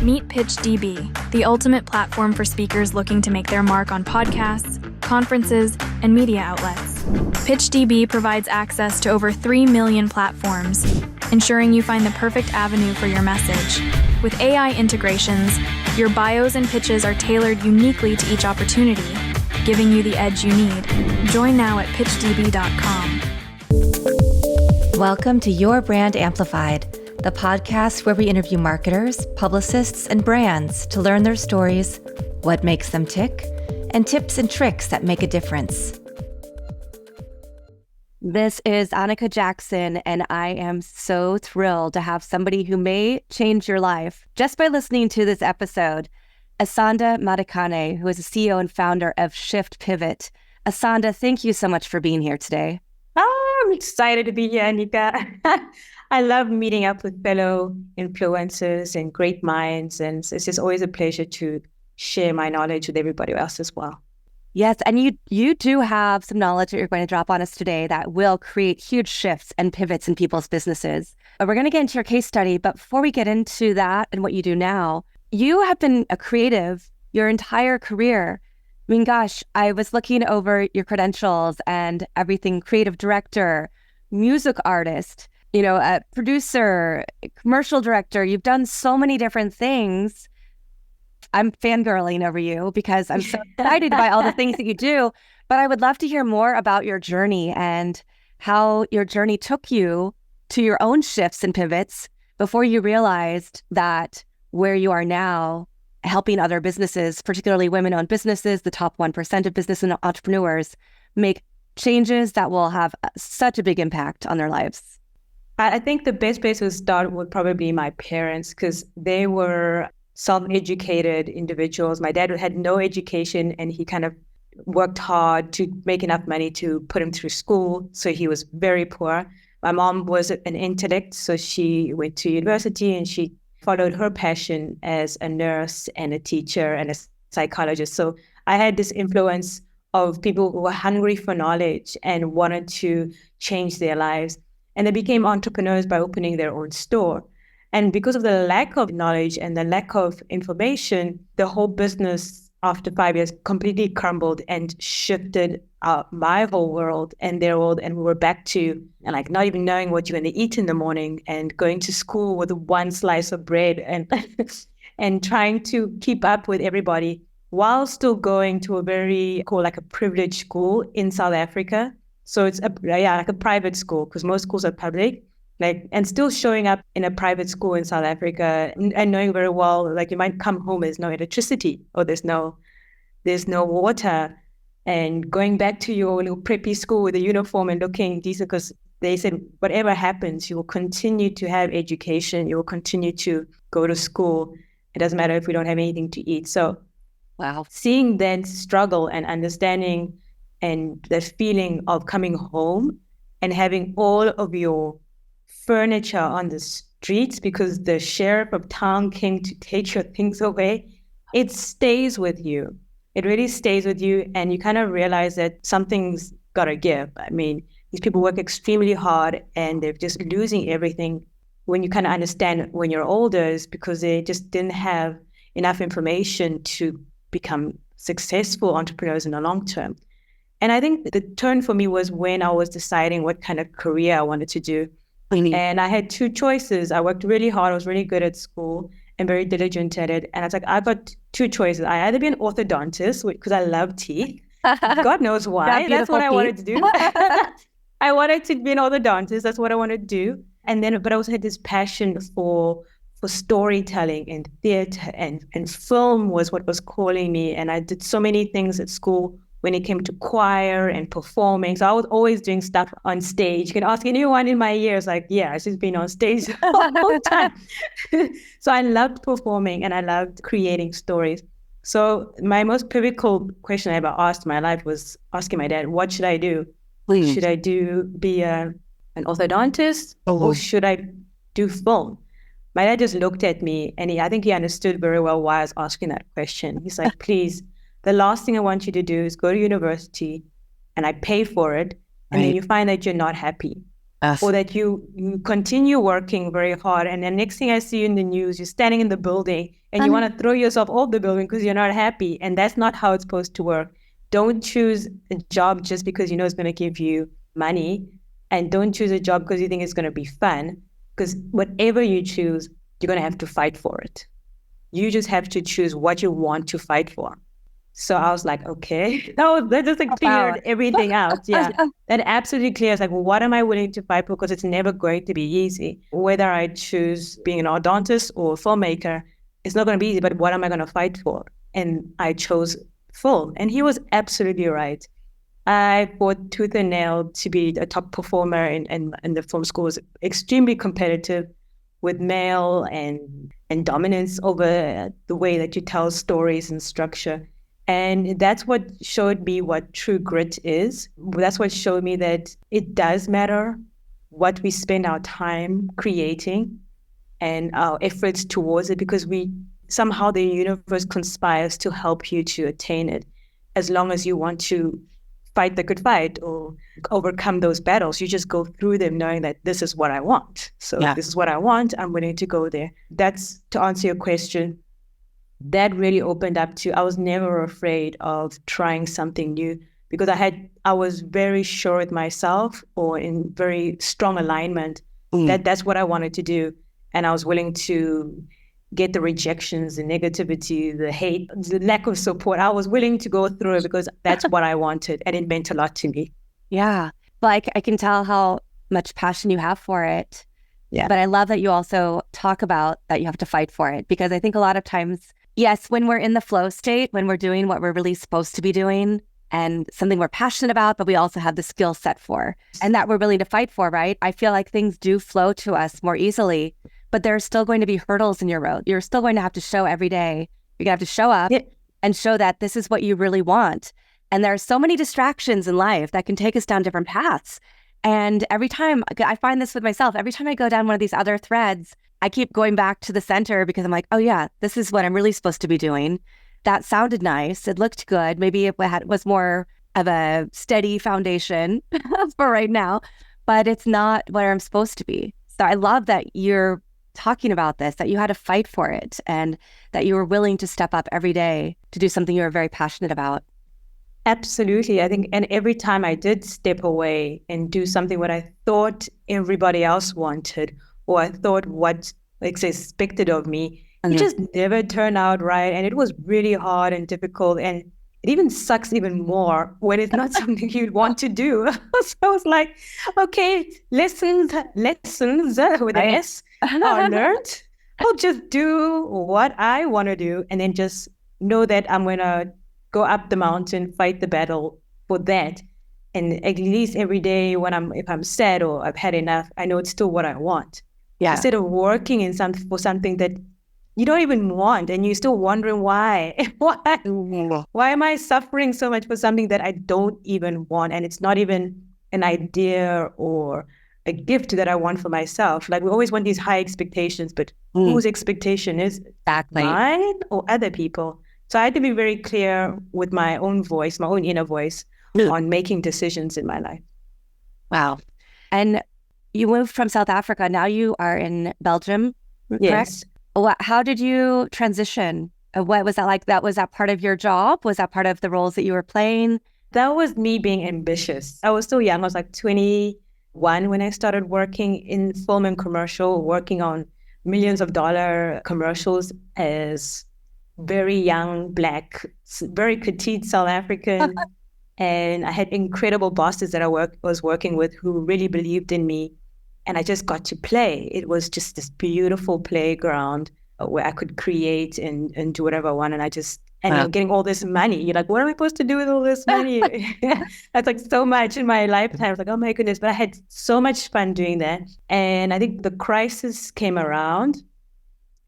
Meet PitchDB, the ultimate platform for speakers looking to make their mark on podcasts, conferences, and media outlets. PitchDB provides access to over 3 million platforms, ensuring you find the perfect avenue for your message. With AI integrations, your bios and pitches are tailored uniquely to each opportunity, giving you the edge you need. Join now at pitchdb.com. Welcome to Your Brand Amplified, the podcast where we interview marketers, publicists, and brands to learn their stories, what makes them tick, and tips and tricks that make a difference. This is Annika Jackson, and I am so thrilled to have somebody who may change your life just by listening to this episode. Asanda Madikane, who is the CEO and founder of Shift Pivot. Asanda, thank you so much for being here today. I'm excited to be here, Annika. I love meeting up with fellow influencers and great minds, and it's just always a pleasure to share my knowledge with everybody else as well. Yes, and you do have some knowledge that you're going to drop on us today that will create huge shifts and pivots in people's businesses. But we're going to get into your case study, but before we get into that and what you do now, you have been a creative your entire career. I mean, gosh, I was looking over your credentials and everything: creative director, music artist, a producer, commercial director. You've done so many different things. I'm fangirling over you because I'm so excited by all the things that you do. But I would love to hear more about your journey and how your journey took you to your own shifts and pivots before you realized that where you are now, helping other businesses, particularly women-owned businesses, the top 1% of business and entrepreneurs, make changes that will have such a big impact on their lives. I think the best place to start would probably be my parents, because they were self-educated individuals. My dad had no education, and he kind of worked hard to make enough money to put him through school. So he was very poor. My mom was an intellect, so she went to university and she followed her passion as a nurse and a teacher and a psychologist. So I had this influence of people who were hungry for knowledge and wanted to change their lives. And they became entrepreneurs by opening their own store. And because of the lack of knowledge and the lack of information, the whole business after 5 years completely crumbled and shifted my whole world and their world. And we were back to not even knowing what you're going to eat in the morning and going to school with one slice of bread and and trying to keep up with everybody while still going to a very a privileged school in South Africa. So it's like a private school, because most schools are public. And still showing up in a private school in South Africa and knowing very well, you might come home, there's no electricity or there's no water, and going back to your little preppy school with a uniform and looking decent, because they said, whatever happens, you will continue to have education. You will continue to go to school. It doesn't matter if we don't have anything to eat. So wow, seeing that struggle and understanding and that feeling of coming home and having all of your furniture on the streets because the sheriff of town came to take your things away, it stays with you. It really stays with you, and you kind of realize that something's got to give. I mean, these people work extremely hard and they're just losing everything. When you kind of understand when you're older, is because they just didn't have enough information to become successful entrepreneurs in the long term. And I think the turn for me was when I was deciding what kind of career I wanted to do. And I had two choices. I worked really hard. I was really good at school and very diligent at it. And I was I've got two choices. I either be an orthodontist, because I love teeth. God knows why. That's what I wanted to do. I wanted to be an orthodontist. That's what I wanted to do. But I also had this passion for storytelling and theater and film was what was calling me. And I did so many things at school when it came to choir and performing. So I was always doing stuff on stage. You can ask anyone in my years, I've just been on stage a long time. So I loved performing and I loved creating stories. So my most pivotal question I ever asked in my life was asking my dad, what should I do? Should I be an orthodontist or should I do film? My dad just looked at me and I think he understood very well why I was asking that question. He's like, please, the last thing I want you to do is go to university and I pay for it. And then you find that you're not happy. or that you continue working very hard. And the next thing I see you in the news, you're standing in the building and you want to throw yourself off the building because you're not happy. And that's not how it's supposed to work. Don't choose a job just because you know it's going to give you money. And don't choose a job because you think it's going to be fun. Because whatever you choose, you're going to have to fight for it. You just have to choose what you want to fight for. So I was like, okay, that just cleared everything out. Yeah, that absolutely clears like, what am I willing to fight for? Because it's never going to be easy. Whether I choose being an orthodontist or a filmmaker, it's not going to be easy, but what am I going to fight for? And I chose film. And he was absolutely right. I fought tooth and nail to be a top performer in the film school. It was extremely competitive with male and dominance over the way that you tell stories and structure. And that's what showed me what true grit is. That's what showed me that it does matter what we spend our time creating and our efforts towards it, because somehow the universe conspires to help you to attain it. As long as you want to fight the good fight or overcome those battles, you just go through them knowing that this is what I want. So This is what I want. I'm willing to go there. That's to answer your question. That really opened up I was never afraid of trying something new because I was very sure with myself, or in very strong alignment that that's what I wanted to do. And I was willing to get the rejections, the negativity, the hate, the lack of support. I was willing to go through it because that's what I wanted. And it meant a lot to me. Yeah. Like I can tell how much passion you have for it. Yeah. But I love that you also talk about that you have to fight for it, because I think a lot of times, yes, when we're in the flow state, when we're doing what we're really supposed to be doing and something we're passionate about, but we also have the skill set for and that we're willing to fight for, right? I feel like things do flow to us more easily, but there are still going to be hurdles in your road. You're still going to have to show every day. You're going to have to show up and show that this is what you really want. And there are so many distractions in life that can take us down different paths. And every time, I find this with myself, every time I go down one of these other threads, I keep going back to the center because I'm like, oh yeah, this is what I'm really supposed to be doing. That sounded nice. It looked good. Maybe it was more of a steady foundation for right now, but it's not where I'm supposed to be. So I love that you're talking about this, that you had to fight for it and that you were willing to step up every day to do something you were very passionate about. Absolutely. I think, and every time I did step away and do something what I thought everybody else wanted, or I thought what expected of me, it just never turned out right. And it was really hard and difficult. And it even sucks even more when it's not something you'd want to do. So I was like, okay, lessons with an S are learned. I'll just do what I want to do and then just know that I'm going to go up the mountain, fight the battle for that. And at least every day if I'm sad or I've had enough, I know it's still what I want. Yeah. Instead of working for something that you don't even want and you're still wondering why. Why am I suffering so much for something that I don't even want? And it's not even an idea or a gift that I want for myself. Like we always want these high expectations, but whose expectation is it? Exactly. Mine or other people? So I had to be very clear with my own voice, my own inner voice on making decisions in my life. Wow. And you moved from South Africa. Now you are in Belgium, yes. Correct? How did you transition? What was that like? Was that part of your job? Was that part of the roles that you were playing? That was me being ambitious. I was still young. I was like 21 when I started working in film and commercial, working on millions of dollar commercials as very young, Black, very petite South African. And I had incredible bosses that I was working with who really believed in me. And I just got to play. It was just this beautiful playground where I could create and do whatever I want. And I'm getting all this money. You're like, what am I supposed to do with all this money? That's like so much in my lifetime. I was like, oh my goodness. But I had so much fun doing that. And I think the crisis came around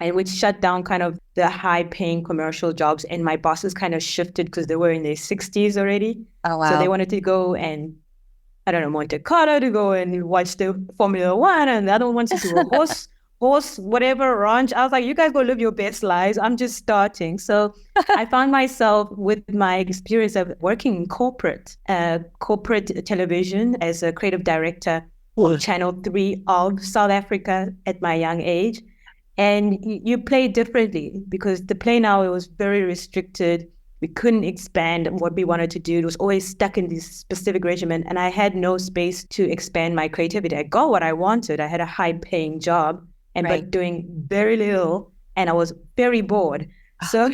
and which shut down kind of the high-paying commercial jobs. And my bosses kind of shifted because they were in their 60s already. Oh, wow. So they wanted to go and, I don't know, Monte Carlo to go and watch the Formula One. And the other one wanted to do a horse, whatever, ranch. I was like, you guys go live your best lives. I'm just starting. So I found myself with my experience of working in corporate television as a creative director Channel 3 of South Africa at my young age. And you play differently because the play now, it was very restricted. We couldn't expand what we wanted to do. It was always stuck in this specific regimen. And I had no space to expand my creativity. I got what I wanted. I had a high paying job, but doing very little. And I was very bored. So,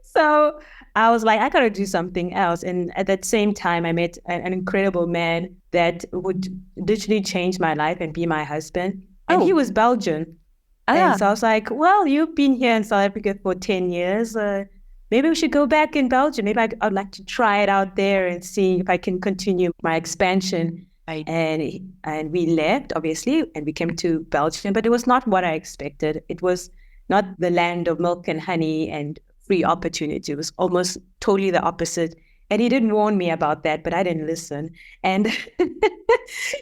so I was like, I got to do something else. And at that same time, I met an incredible man that would literally change my life and be my husband. And he was Belgian. And so I was like, well, you've been here in South Africa for 10 years. Maybe we should go back in Belgium. Maybe I'd like to try it out there and see if I can continue my expansion. Right. And we left, obviously, and we came to Belgium. But it was not what I expected. It was not the land of milk and honey and free opportunity. It was almost totally the opposite. And he didn't warn me about that, but I didn't listen. And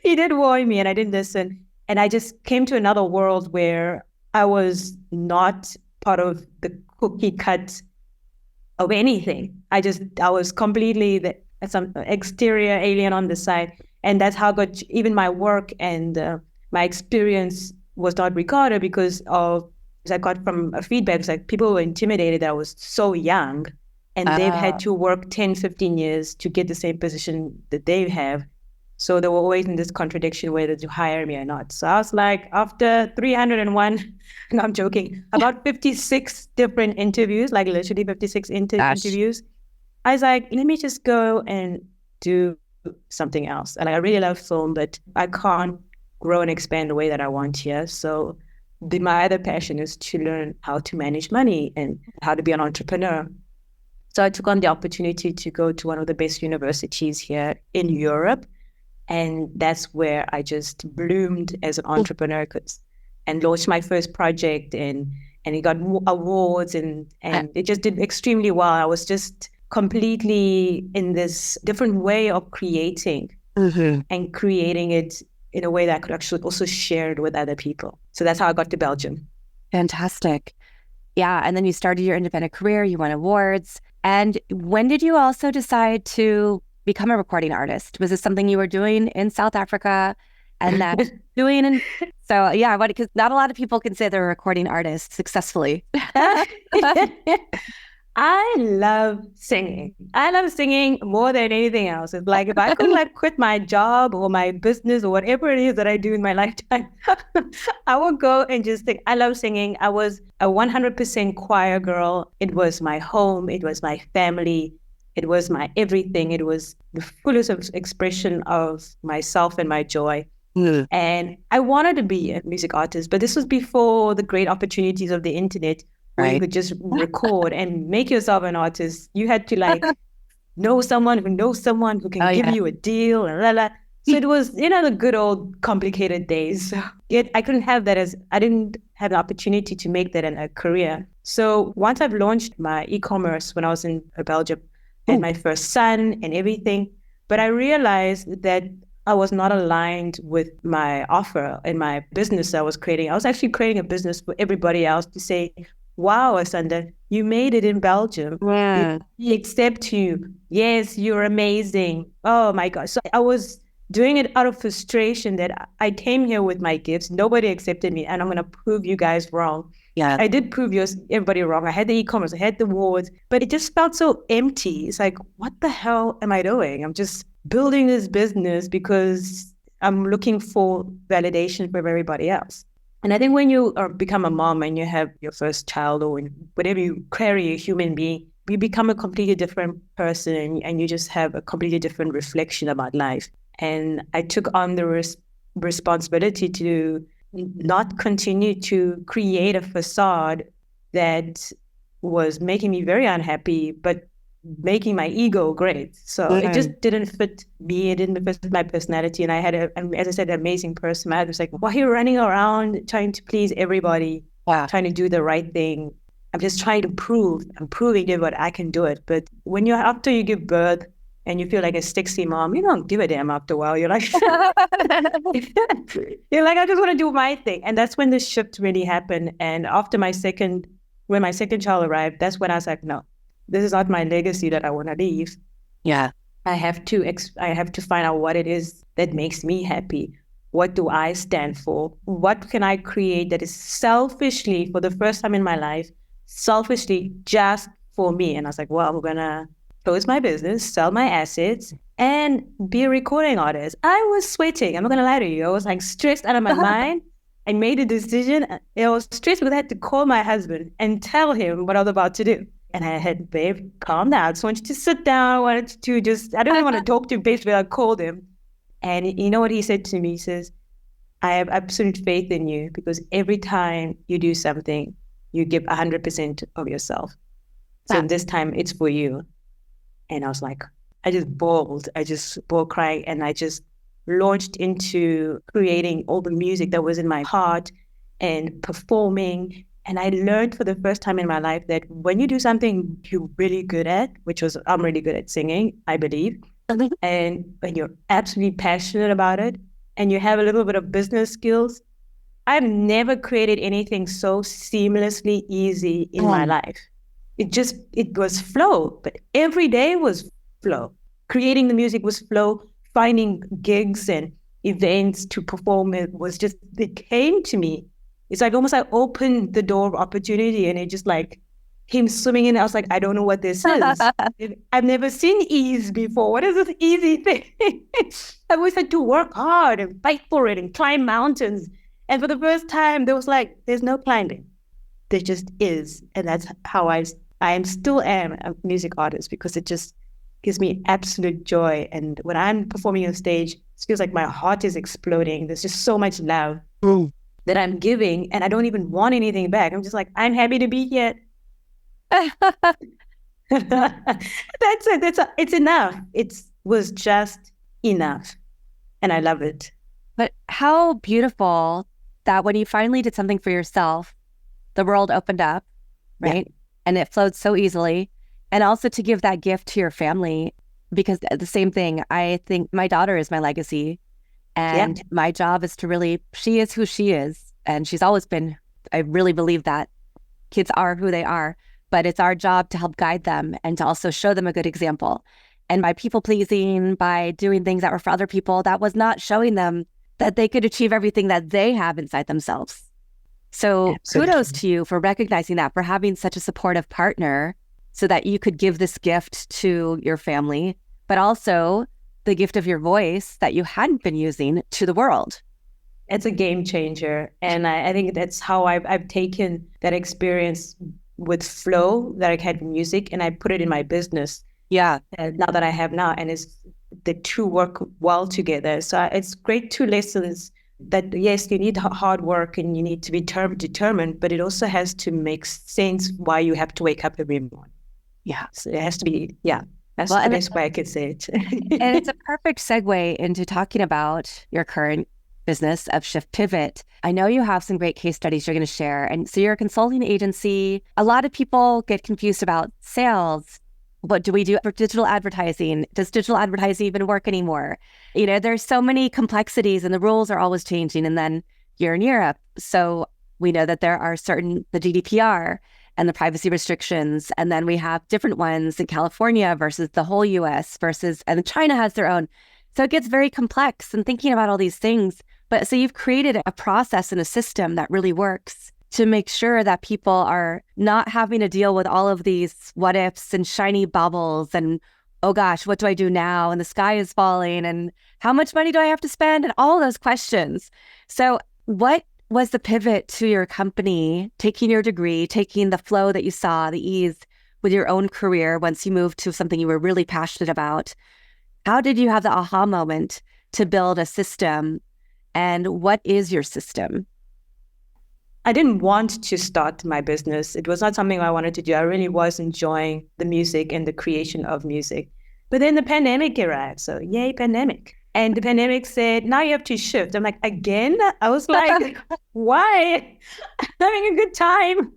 he did warn me and I didn't listen. And I just came to another world where I was not part of the cookie cut of anything. I was completely some exterior alien on the side. And that's how I got even my work and my experience was not regarded because I got from a feedback, it's like people were intimidated that I was so young and they've had to work 10, 15 years to get the same position that they have. So they were always in this contradiction whether to hire me or not. So I was like, after 301, no, I'm joking, about 56 different interviews, like literally 56 interviews. I was like, let me just go and do something else. And I really love film, but I can't grow and expand the way that I want here. So my other passion is to learn how to manage money and how to be an entrepreneur. So I took on the opportunity to go to one of the best universities here in Europe. And that's where I just bloomed as an entrepreneur and launched my first project and it got awards and it just did extremely well. I was just completely in this different way of creating and creating it in a way that I could actually also share it with other people. So that's how I got to Belgium. Fantastic. Yeah. And then you started your independent career, you won awards. And when did you also decide to become a recording artist? Was this something you were doing in South Africa and then because not a lot of people can say they're a recording artist successfully. I love singing. I love singing more than anything else. It's like if I could quit my job or my business or whatever it is that I do in my lifetime, I would go and just sing. I love singing. I was a 100% choir girl. It was my home. It was my family. It was my everything. It was the fullest of expression of myself and my joy. And I wanted to be a music artist, but this was before the great opportunities of the internet. Where you could just record and make yourself an artist. You had to know someone who can give you a deal and blah, blah. So it was, the good old complicated days. So I couldn't have that I didn't have the opportunity to make that a career. So once I've launched my e-commerce when I was in Belgium, I had my first son and everything, but I realized that I was not aligned with my offer and my business I was creating. I was actually creating a business for everybody else to say, wow, Asanda, you made it in Belgium. Yeah. We accept you. Yes, you're amazing. Oh my gosh. So I was doing it out of frustration that I came here with my gifts. Nobody accepted me and I'm going to prove you guys wrong. Yeah. I did prove everybody wrong. I had the e-commerce, I had the awards, but it just felt so empty. It's like, what the hell am I doing? I'm just building this business because I'm looking for validation from everybody else. And I think when you become a mom and you have your first child or whatever you carry a human being, you become a completely different person and you just have a completely different reflection about life. And I took on the responsibility to not continue to create a facade that was making me very unhappy, but making my ego great. So it just didn't fit me. It didn't fit my personality. And I had, as I said, an amazing person. I was like, why are you running around trying to please everybody, trying to do the right thing? I'm just trying to prove. I'm proving to what I can do it. But when after you give birth and you feel like a sexy mom, you don't give a damn after a while. You're like, you're like, I just want to do my thing. And that's when the shift really happened. And after when my second child arrived, that's when I was like, no, this is not my legacy that I want to leave. Yeah. I have to find out what it is that makes me happy. What do I stand for? What can I create that is selfishly, for the first time in my life, selfishly just for me? And I was like, well, I'm going to close my business, sell my assets, and be a recording artist. I was sweating. I'm not going to lie to you. I was like stressed out of my mind. I made a decision. I was stressed because I had to call my husband and tell him what I was about to do. And I had, babe, calm down. I just wanted to sit down. I wanted to I don't even want to talk to him, basically. I called him. And you know what he said to me? He says, I have absolute faith in you because every time you do something, you give 100% of yourself. So this time it's for you. And I was like, I just bawled crying. And I just launched into creating all the music that was in my heart and performing. And I learned for the first time in my life that when you do something you're really good at, which was, I'm really good at singing, I believe. And when you're absolutely passionate about it and you have a little bit of business skills, I've never created anything so seamlessly easy in my life. It was flow, but every day was flow. Creating the music was flow. Finding gigs and events to perform, it came to me. It's like almost I opened the door of opportunity and it just like came swimming in. I was like, I don't know what this is. I've never seen ease before. What is this easy thing? I always had to work hard and fight for it and climb mountains. And for the first time, there was like, there's no climbing. There just is. And that's how I still am a music artist because it just gives me absolute joy. And when I'm performing on stage, it feels like my heart is exploding. There's just so much love that I'm giving, and I don't even want anything back. I'm just like, I'm happy to be here. That's it. It's enough. It was just enough. And I love it. But how beautiful that when you finally did something for yourself, the world opened up, right? Yeah. And it flowed so easily. And also to give that gift to your family, because the same thing, I think my daughter is my legacy. And my job is to she is who she is. And she's always been, I really believe that kids are who they are, but it's our job to help guide them and to also show them a good example. And by people pleasing, by doing things that were for other people, that was not showing them that they could achieve everything that they have inside themselves. So kudos to you for recognizing that, for having such a supportive partner so that you could give this gift to your family, but also the gift of your voice that you hadn't been using to the world. It's a game changer. And I think that's how I've taken that experience with flow that I had in music and I put it in my business. Yeah. Now that I have now, and the two work well together. So it's great two lessons that, yes, you need hard work and you need to be determined, but it also has to make sense why you have to wake up every morning. Yeah. So it has to be, that's the best way I could say it. And it's a perfect segue into talking about your current business of Shift Pivot. I know you have some great case studies you're going to share. And so you're a consulting agency. A lot of people get confused about sales. What do we do for digital advertising? Does digital advertising even work anymore? You know, there's so many complexities and the rules are always changing. And then you're in Europe. So we know that there are the GDPR and the privacy restrictions. And then we have different ones in California versus the whole US and China has their own. So it gets very complex and thinking about all these things. But so you've created a process and a system that really works to make sure that people are not having to deal with all of these what ifs and shiny bubbles and, oh gosh, what do I do now? And the sky is falling and how much money do I have to spend? And all those questions. So what was the pivot to your company, taking your degree, taking the flow that you saw, the ease with your own career once you moved to something you were really passionate about? How did you have the aha moment to build a system? And what is your system? I didn't want to start my business. It was not something I wanted to do. I really was enjoying the music and the creation of music. But then the pandemic arrived. So yay, pandemic. And the pandemic said, now you have to shift. I'm like, again? I was like, why? I'm having a good time.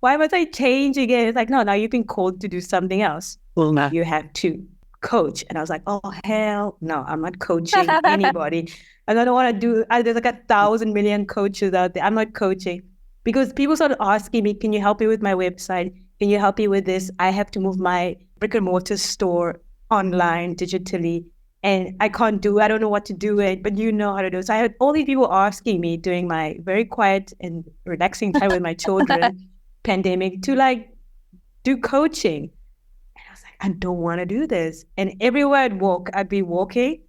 Why must I change again? It's like, no, now you've been called to do something else. Well, no. You have to coach. And I was like, oh, hell no, I'm not coaching anybody. I don't want to do, there's like 1,000 million coaches out there. I'm not coaching because people started asking me, can you help me with my website? Can you help me with this? I have to move my brick and mortar store online digitally, and I don't know what to do it, but you know how to do it. So I had all these people asking me during my very quiet and relaxing time with my children, pandemic, to like do coaching. And I was like, I don't want to do this. And everywhere I'd be walking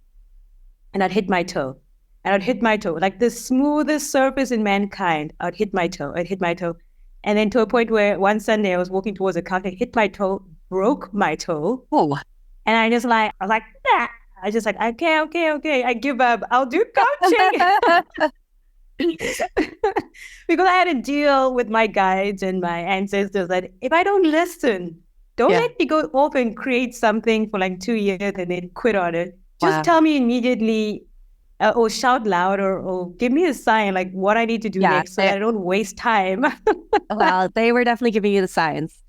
and I'd hit my toe. And I'd hit my toe, like the smoothest surface in mankind. I'd hit my toe. And then to a point where one Sunday I was walking towards a car, I hit my toe, broke my toe. Oh, And I was like, nah. I just like, okay. I give up. I'll do coaching. Because I had to deal with my guides and my ancestors that if I don't listen, don't let me go off and create something for like 2 years and then quit on it. Just tell me immediately or shout louder or give me a sign like what I need to do next so that I don't waste time. Well, they were definitely giving you the signs.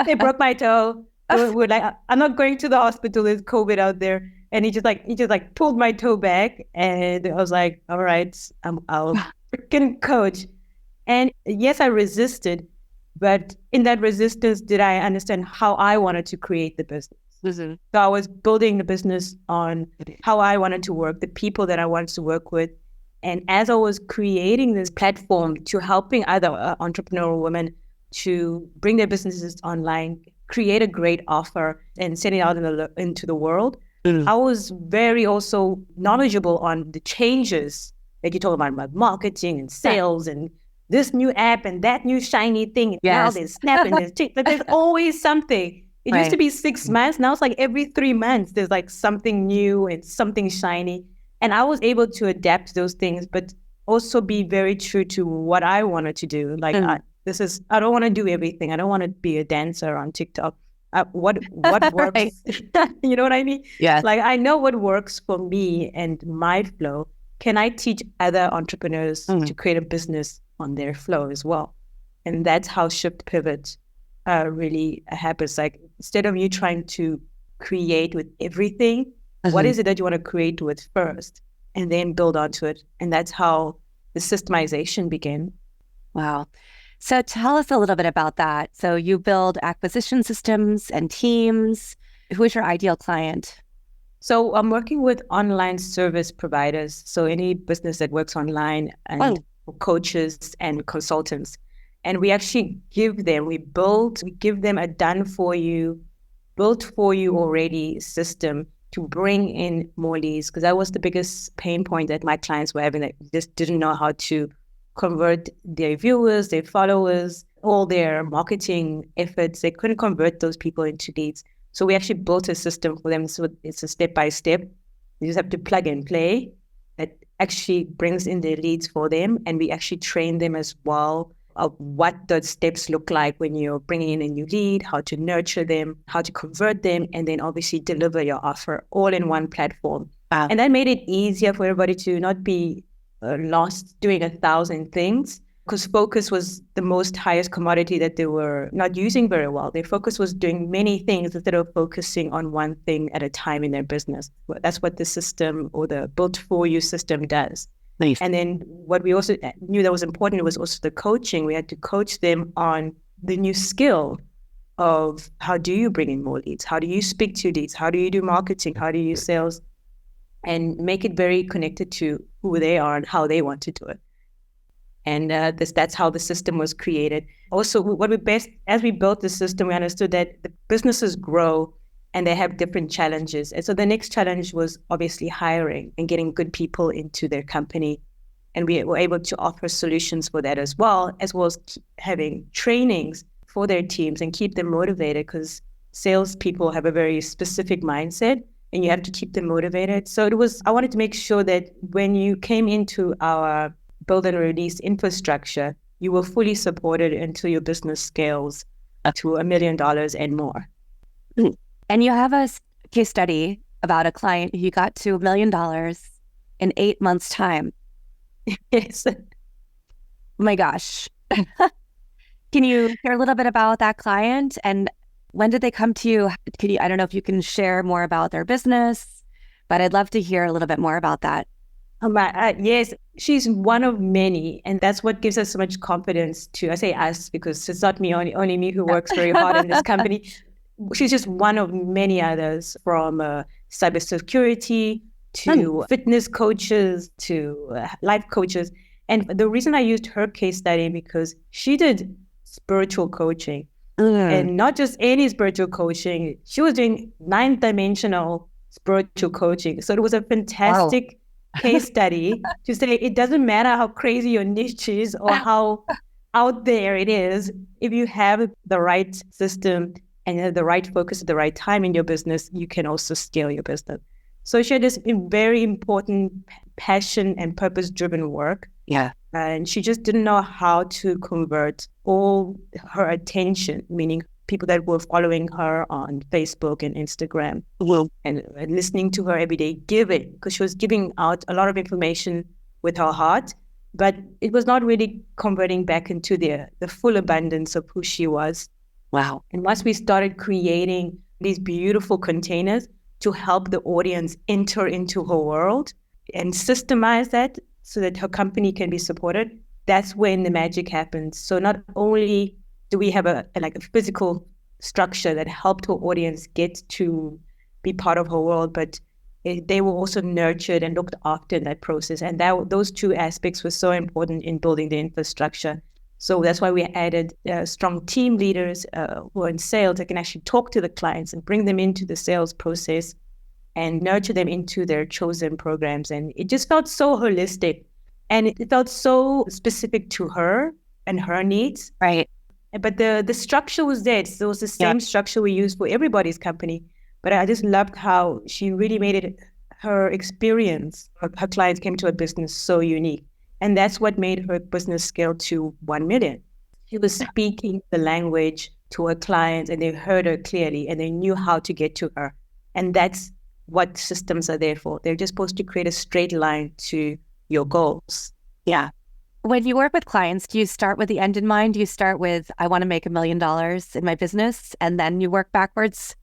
They broke my toe. We're like, I'm not going to the hospital. There's COVID out there. And he just pulled my toe back. And I was like, all right, I'll freaking coach. And yes, I resisted. But in that resistance, did I understand how I wanted to create the business? Mm-hmm. So I was building the business on how I wanted to work, the people that I wanted to work with. And as I was creating this platform to helping other entrepreneurial women to bring their businesses online, create a great offer and send it out into the world, I was very also knowledgeable on the changes that you talk about marketing and sales and this new app and that new shiny thing. Yes. Now there's Snap and there's TikTok. There's always something. It used to be 6 months. Now it's like every 3 months, there's like something new and something shiny. And I was able to adapt those things, but also be very true to what I wanted to do. Like I don't want to do everything. I don't want to be a dancer on TikTok. What works? You know what I mean? Yeah. Like I know what works for me and my flow. Can I teach other entrepreneurs to create a business on their flow as well? And that's how Shift Pivot really happens. Like instead of you trying to create with everything, what is it that you want to create with first and then build onto it? And that's how the systemization began. Wow. So tell us a little bit about that. So you build acquisition systems and teams. Who is your ideal client? So I'm working with online service providers. So any business that works online and coaches and consultants. And we actually give them a done for you, built for you already system to bring in more leads. Because that was the biggest pain point that my clients were having. They just didn't know how to convert their viewers, their followers, all their marketing efforts. They couldn't convert those people into leads. So we actually built a system for them. So it's a step-by-step. You just have to plug and play that actually brings in their leads for them. And we actually train them as well of what the steps look like when you're bringing in a new lead, how to nurture them, how to convert them, and then obviously deliver your offer all in one platform. Wow. And that made it easier for everybody to not be lost doing 1,000 things, because focus was the most highest commodity that they were not using very well. Their focus was doing many things instead of focusing on one thing at a time in their business. That's what the system or the built for you system does. Nice. And then what we also knew that was important was also the coaching. We had to coach them on the new skill of how do you bring in more leads? How do you speak to leads? How do you do marketing? How do you use sales? And make it very connected to who they are and how they want to do it. And that's how the system was created. Also, as we built the system, we understood that the businesses grow and they have different challenges. And so the next challenge was obviously hiring and getting good people into their company. And we were able to offer solutions for that as well as having trainings for their teams and keep them motivated, because salespeople have a very specific mindset and you have to keep them motivated. So I wanted to make sure that when you came into our build and release infrastructure, you were fully supported until your business scales to $1 million and more. And you have a case study about a client who got to $1 million in 8 months' time. Yes. Oh my gosh. Can you share a little bit about that client and when did they come to you? I don't know if you can share more about their business, but I'd love to hear a little bit more about that. Yes, she's one of many. And that's what gives us so much confidence I say us, because it's not me, only me who works very hard in this company. she's just one of many others, from cybersecurity to fitness coaches to life coaches. And the reason I used her case study because she did spiritual coaching, and not just any spiritual coaching. She was doing 9-dimensional spiritual coaching. So it was a fantastic case study to say it doesn't matter how crazy your niche is or how out there it is. If you have the right system and you have the right focus at the right time in your business, you can also scale your business. So she had this very important passion and purpose-driven work. Yeah. And she just didn't know how to convert all her attention, meaning people that were following her on Facebook and Instagram and listening to her every day, giving, because she was giving out a lot of information with her heart, but it was not really converting back into the full abundance of who she was. Wow. And once we started creating these beautiful containers to help the audience enter into her world and systemize that so that her company can be supported, that's when the magic happens. So not only do we have a physical structure that helped her audience get to be part of her world, but they were also nurtured and looked after in that process. And those two aspects were so important in building the infrastructure. So that's why we added strong team leaders who are in sales that can actually talk to the clients and bring them into the sales process and nurture them into their chosen programs. And it just felt so holistic, and it felt so specific to her and her needs. Right. But the structure was there. So it was the same structure we use for everybody's company. But I just loved how she really made it her experience. Her clients came to her business so unique. And that's what made her business scale to 1 million. She was speaking the language to her clients, and they heard her clearly, and they knew how to get to her. And that's what systems are there for. They're just supposed to create a straight line to your goals. Yeah. When you work with clients, do you start with the end in mind? Do you start with, I want to make $1 million in my business, and then you work backwards?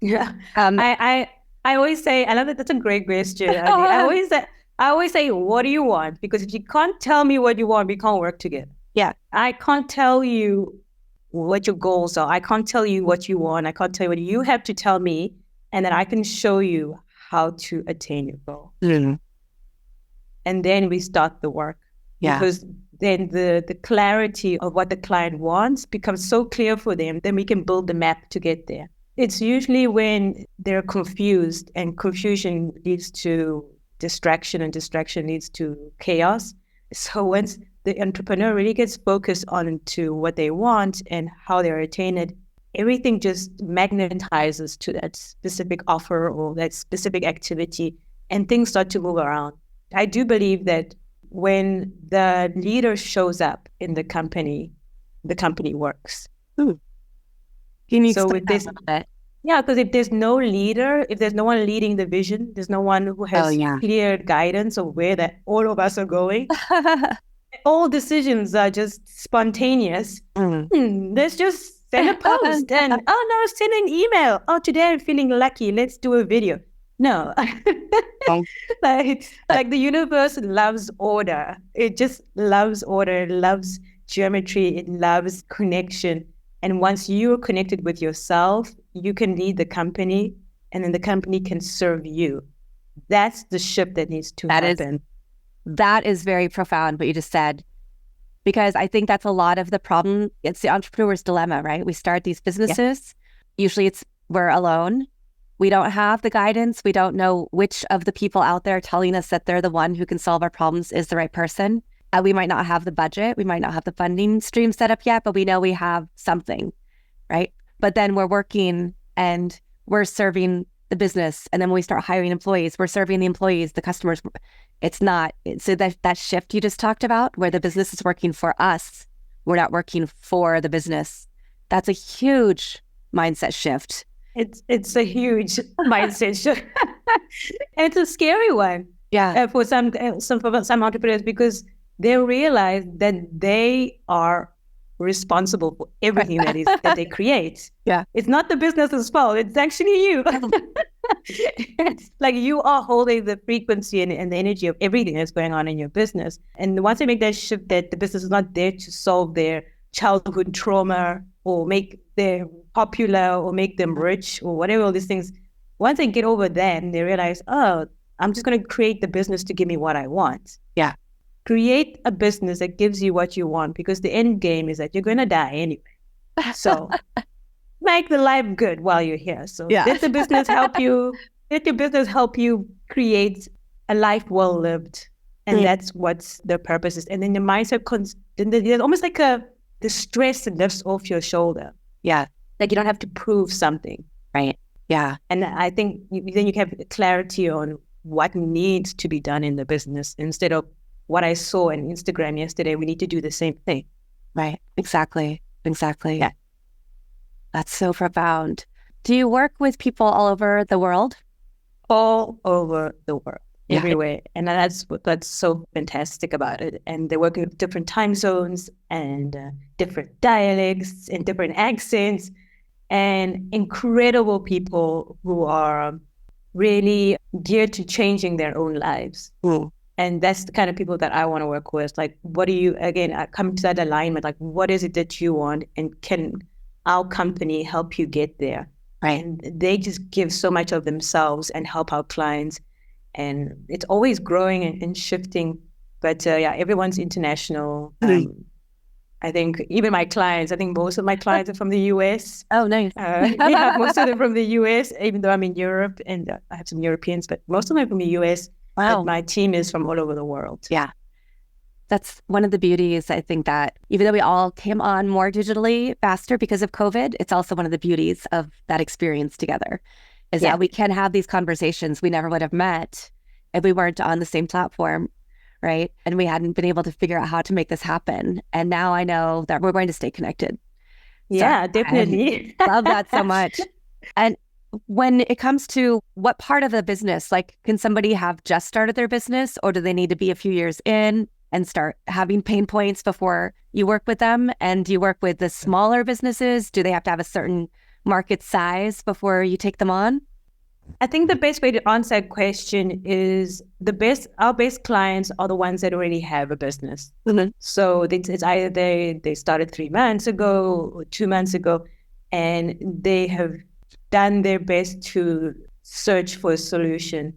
Yeah. I always say, I love that. That's a great question. I always say, what do you want? Because if you can't tell me what you want, we can't work together. Yeah. I can't tell you what your goals are. I can't tell you what you want. I can't tell you what you have to tell me, and then I can show you how to attain your goal. Mm-hmm. And then we start the work. Yeah. Because then the clarity of what the client wants becomes so clear for them, then we can build the map to get there. It's usually when they're confused, and confusion leads to distraction, and distraction leads to chaos. So once the entrepreneur really gets focused on to what they want and how they're attain it, everything just magnetizes to that specific offer or that specific activity, and things start to move around. I do believe that when the leader shows up in the company works. Ooh. Can you So explain that a little bit? Yeah, because if there's no leader, if there's no one leading the vision, there's no one who has clear guidance of where that all of us are going. All decisions are just spontaneous. Let's just send a post and, send an email. Oh, today I'm feeling lucky. Let's do a video. No, like the universe loves order. It just loves order. It loves geometry. It loves connection. And once you're connected with yourself, you can lead the company, and then the company can serve you. That's the shift that needs to happen. That is very profound, what you just said, because I think that's a lot of the problem. It's the entrepreneur's dilemma, right? We start these businesses. Yeah. Usually we're alone. We don't have the guidance. We don't know which of the people out there telling us that they're the one who can solve our problems is the right person. We might not have the budget. We might not have the funding stream set up yet, but we know we have something, right? But then we're working and we're serving the business. And then when we start hiring employees, we're serving the employees, the customers. So that shift you just talked about, where the business is working for us, we're not working for the business. That's a huge mindset shift. It's a huge mindset shift. And it's a scary one. Yeah. For some entrepreneurs, because they realize that they are responsible for everything that they create. Yeah. It's not the business's fault. It's actually you. It's like you are holding the frequency and the energy of everything that's going on in your business. And once they make that shift, that the business is not there to solve their childhood trauma or make them popular or make them rich or whatever, all these things. Once they get over that and they realize, oh, I'm just going to create the business to give me what I want. Yeah. Create a business that gives you what you want, because the end game is that you're going to die anyway. So make the life good while you're here. So let the business help you. Let your business help you create a life well lived. And that's what the purpose is. And then the mindset, there's almost like the stress lifts off your shoulder. Yeah. Like you don't have to prove something. Right. Yeah. And I think then you have clarity on what needs to be done in the business instead of what I saw on Instagram yesterday. We need to do the same thing. Right. Exactly. Yeah. That's so profound. Do you work with people all over the world? All over the world. Everywhere. And that's so fantastic about it. And they're working with different time zones and different dialects and different accents and incredible people who are really geared to changing their own lives. And that's the kind of people that I want to work with. Like, what do you, again, I come to that alignment, like, what is it that you want? And can our company help you get there? Right. And they just give so much of themselves and help our clients. And it's always growing and shifting. But everyone's international. I think even my clients, I think most of my clients are from the US. Oh, nice. Most of them from the US, even though I'm in Europe and I have some Europeans, but most of them are from the US. Wow. But my team is from all over the world. Yeah. That's one of the beauties, I think, that even though we all came on more digitally faster because of COVID, it's also one of the beauties of that experience together is that we can have these conversations we never would have met if we weren't on the same platform, right? And we hadn't been able to figure out how to make this happen. And now I know that we're going to stay connected. Yeah, definitely. I love that so much. And when it comes to what part of the business, like, can somebody have just started their business, or do they need to be a few years in and start having pain points before you work with them? And do you work with the smaller businesses? Do they have to have a certain market size before you take them on? I think the best way to answer that question is our best clients are the ones that already have a business. So it's either they started 3 months ago or 2 months ago, and they have done their best to search for a solution.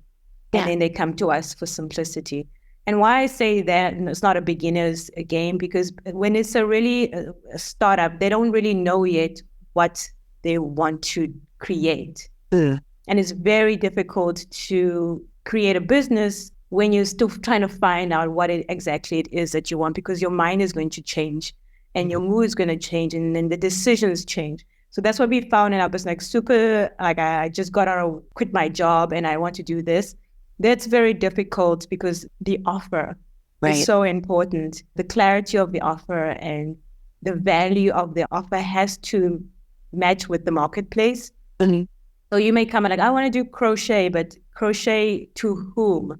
And then they come to us for simplicity. And why I say that, and it's not a beginner's game, because when it's a startup, they don't really know yet what they want to create. And it's very difficult to create a business when you're still trying to find out what exactly it is that you want, because your mind is going to change and your mood is going to change, and then the decisions change. So that's what we found in our business, I just quit my job and I want to do this. That's very difficult because the offer is so important. The clarity of the offer and the value of the offer has to match with the marketplace. So you may come and I want to do crochet, but crochet to whom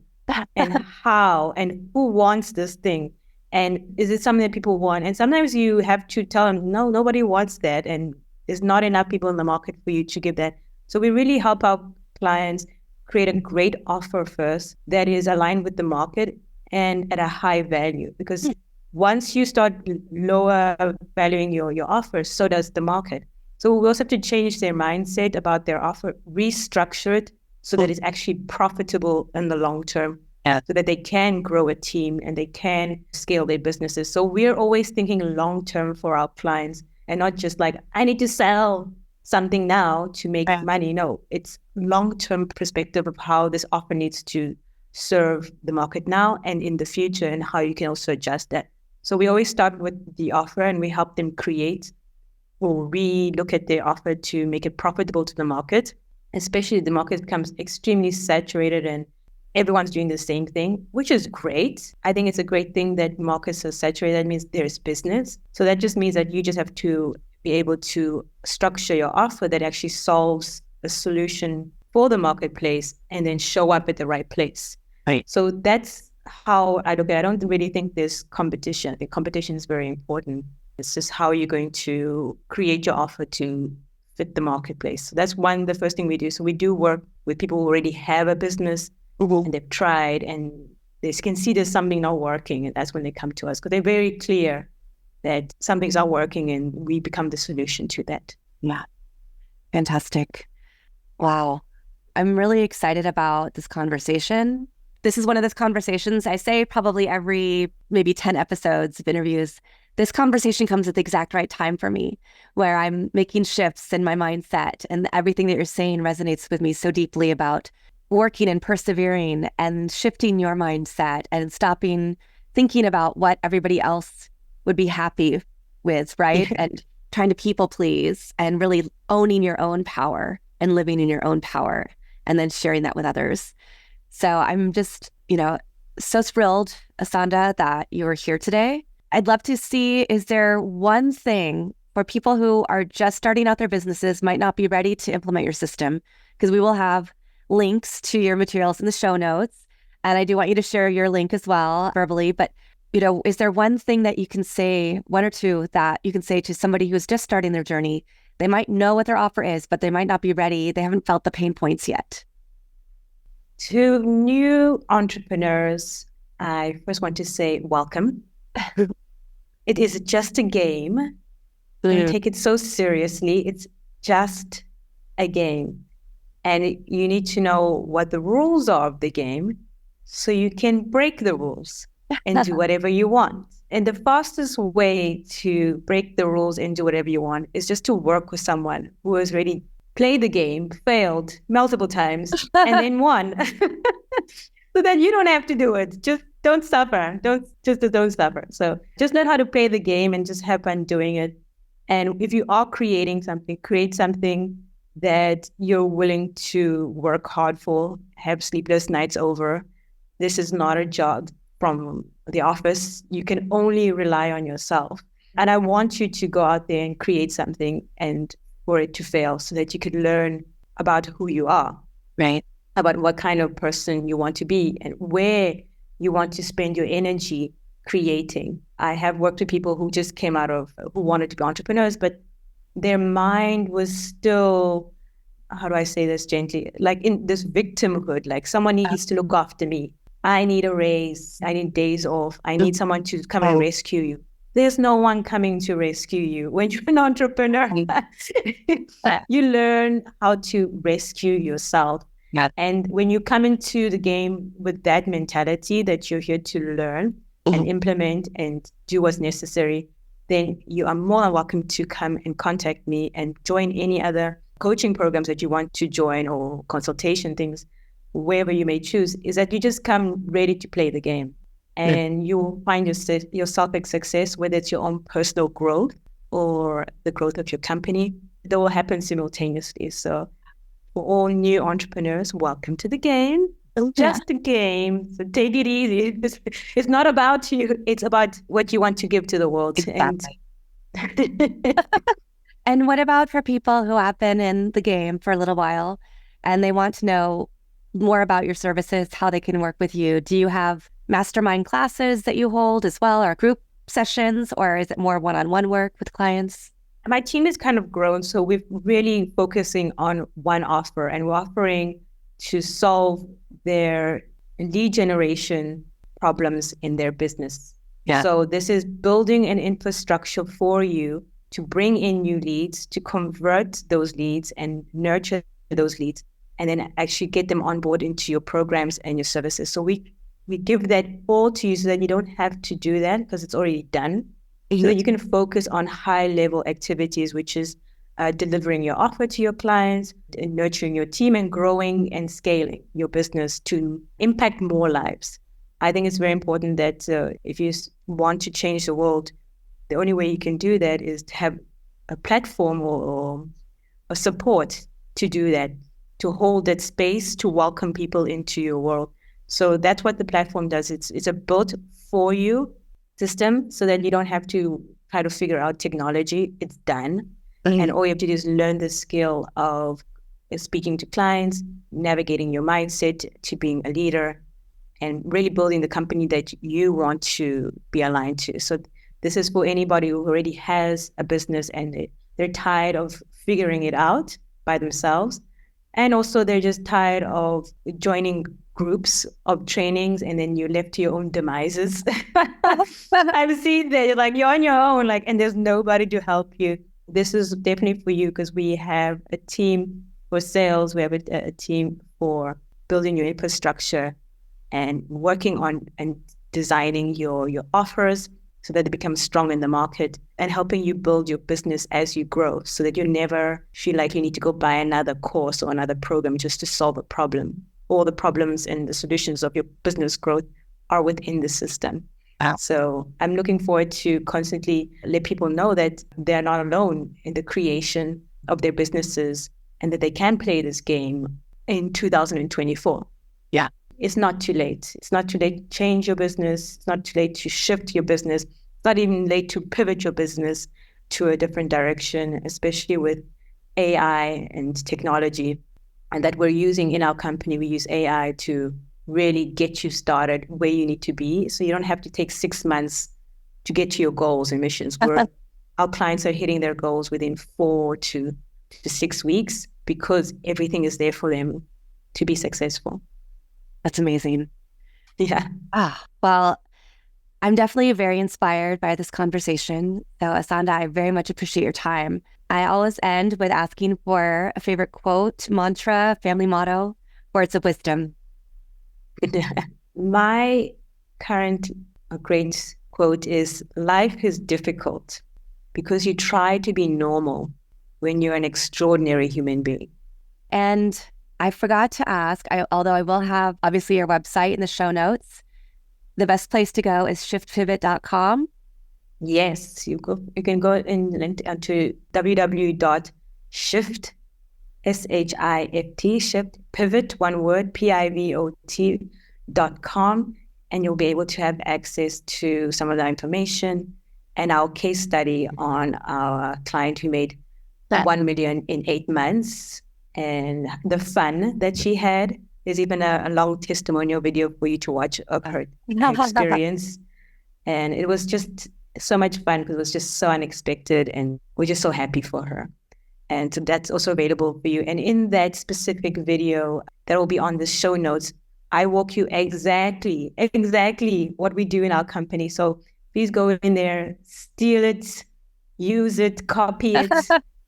and how and who wants this thing? And is it something that people want? And sometimes you have to tell them, no, nobody wants that. And there's not enough people in the market for you to give that. So we really help our clients create a great offer first that is aligned with the market and at a high value. Because once you start lower valuing your offer, so does the market. So we also have to change their mindset about their offer, restructure it so that it's actually profitable in the long term, so that they can grow a team and they can scale their businesses. So we're always thinking long term for our clients and not just like, I need to sell something now to make money. No, it's long-term perspective of how this offer needs to serve the market now and in the future, and how you can also adjust that. So we always start with the offer and we help them create or re-look at their offer to make it profitable to the market, especially if the market becomes extremely saturated and everyone's doing the same thing, which is great. I think it's a great thing that markets are saturated. That means there's business. So that just means that you just have to be able to structure your offer that actually solves a solution for the marketplace and then show up at the right place. Right. So that's how I look at it. I don't really think there's competition. I think competition is very important. It's just how you're going to create your offer to fit the marketplace. So that's the first thing we do. So we do work with people who already have a business and they've tried and they can see there's something not working. And that's when they come to us because they're very clear that some things are working and we become the solution to that. Yeah. Fantastic. Wow. I'm really excited about this conversation. This is one of those conversations I say probably every maybe 10 episodes of interviews. This conversation comes at the exact right time for me, where I'm making shifts in my mindset, and everything that you're saying resonates with me so deeply about working and persevering and shifting your mindset and stopping thinking about what everybody else would be happy with, right? And trying to people please and really owning your own power and living in your own power and then sharing that with others. So I'm just, so thrilled, Asanda, that you were here today. I'd love to see, is there one thing for people who are just starting out their businesses, might not be ready to implement your system? Because we will have links to your materials in the show notes. And I do want you to share your link as well verbally. But, is there one thing that you can say, one or two that you can say to somebody who's just starting their journey? They might know what their offer is, but they might not be ready. They haven't felt the pain points yet. To new entrepreneurs, I first want to say welcome. It is just a game. Don't take it so seriously. It's just a game. And you need to know what the rules are of the game so you can break the rules and do whatever you want. And the fastest way to break the rules and do whatever you want is just to work with someone who has already played the game, failed multiple times, and then won. So that you don't have to do it. Just don't suffer. Don't suffer. So just learn how to play the game and just have fun doing it. And if you are creating something, create something that you're willing to work hard for, have sleepless nights over. This is not a job from the office. You can only rely on yourself. And I want you to go out there and create something and for it to fail so that you could learn about who you are. Right. About what kind of person you want to be and where you want to spend your energy creating. I have worked with people who just came out of, who wanted to be entrepreneurs, but their mind was still, how do I say this gently, like in this victimhood, like someone needs to look after me. I need a raise. I need days off. I need someone to come and rescue you. There's no one coming to rescue you. When you're an entrepreneur, you learn how to rescue yourself. Yeah. And when you come into the game with that mentality that you're here to learn and implement and do what's necessary, then you are more than welcome to come and contact me and join any other coaching programs that you want to join or consultation things, wherever you may choose, is that you just come ready to play the game. And you'll find yourself a success, whether it's your own personal growth or the growth of your company. That will happen simultaneously. So for all new entrepreneurs, welcome to the game. It's just a game. So take it easy. It's not about you. It's about what you want to give to the world. Exactly. And what about for people who have been in the game for a little while and they want to know more about your services, how they can work with you? Do you have mastermind classes that you hold as well, or group sessions, or is it more one-on-one work with clients? My team has kind of grown, so we're really focusing on one offer, and we're offering to solve their lead generation problems in their business. Yeah. So this is building an infrastructure for you to bring in new leads, to convert those leads and nurture those leads, and then actually get them on board into your programs and your services. So we give that all to you so that you don't have to do that because it's already done. So that you can focus on high-level activities, which is delivering your offer to your clients, and nurturing your team, and growing and scaling your business to impact more lives. I think it's very important that if you want to change the world, the only way you can do that is to have a platform or a support to do that, to hold that space, to welcome people into your world. So that's what the platform does. It's a built for you system so that you don't have to try to figure out technology. It's done. And all you have to do is learn the skill of speaking to clients, navigating your mindset to being a leader, and really building the company that you want to be aligned to. So this is for anybody who already has a business and they're tired of figuring it out by themselves. And also they're just tired of joining groups of trainings and then you're left to your own demises. I've seen that you're on your own, and there's nobody to help you. This is definitely for you because we have a team for sales. We have a team for building your infrastructure and working on and designing your offers so that they become strong in the market, and helping you build your business as you grow so that you never feel like you need to go buy another course or another program just to solve a problem. All the problems and the solutions of your business growth are within the system. Wow. So I'm looking forward to constantly let people know that they're not alone in the creation of their businesses and that they can play this game in 2024. Yeah. It's not too late. It's not too late to change your business. It's not too late to shift your business. It's not even late to pivot your business to a different direction, especially with AI and technology. And that we're using in our company. We use AI to really get you started where you need to be. So you don't have to take 6 months to get to your goals and missions. Our clients are hitting their goals within 4 to 6 weeks because everything is there for them to be successful. That's amazing. Yeah. Well, I'm definitely very inspired by this conversation. So Asanda, I very much appreciate your time. I always end with asking for a favorite quote, mantra, family motto, words of wisdom. My current great quote is, life is difficult because you try to be normal when you're an extraordinary human being. And I forgot to ask, although I will have obviously your website in the show notes, the best place to go is shiftpivot.com. Yes, you can go into www.shift, shift pivot, one word, pivot.com, and you'll be able to have access to some of the information and our case study on our client who made 1 million in 8 months and the fun that she had. There's even a long testimonial video for you to watch of her experience. And it was just so much fun because it was just so unexpected and we're just so happy for her. And so that's also available for you. And in that specific video that will be on the show notes, I walk you exactly what we do in our company. So please go in there, steal it, use it, copy it.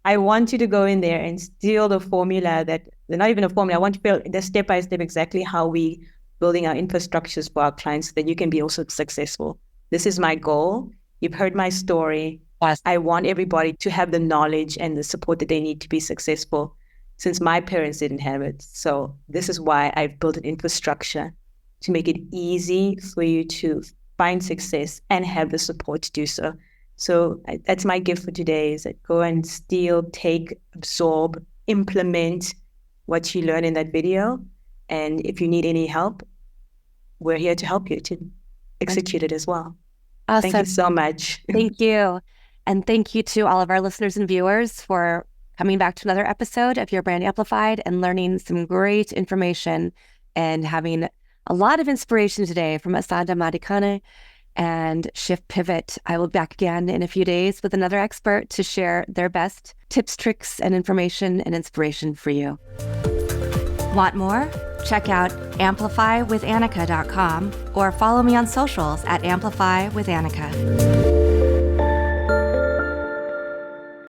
I want you to go in there and steal the formula not even a formula. I want you to build the step by step exactly how we building our infrastructures for our clients so that you can be also successful. This is my goal. You've heard my story. Yes. I want everybody to have the knowledge and the support that they need to be successful since my parents didn't have it. So this is why I've built an infrastructure to make it easy for you to find success and have the support to do so. So that's my gift for today, is that go and steal, take, absorb, implement what you learn in that video. And if you need any help, we're here to help you to execute it as well. Awesome. Thank you so much. Thank you. And thank you to all of our listeners and viewers for coming back to another episode of Your Brand Amplified and learning some great information and having a lot of inspiration today from Asanda Madikane and Shift Pivot. I will be back again in a few days with another expert to share their best tips, tricks, and information and inspiration for you. Want more? Check out amplifywithannika.com or follow me on socials at amplifywithannika.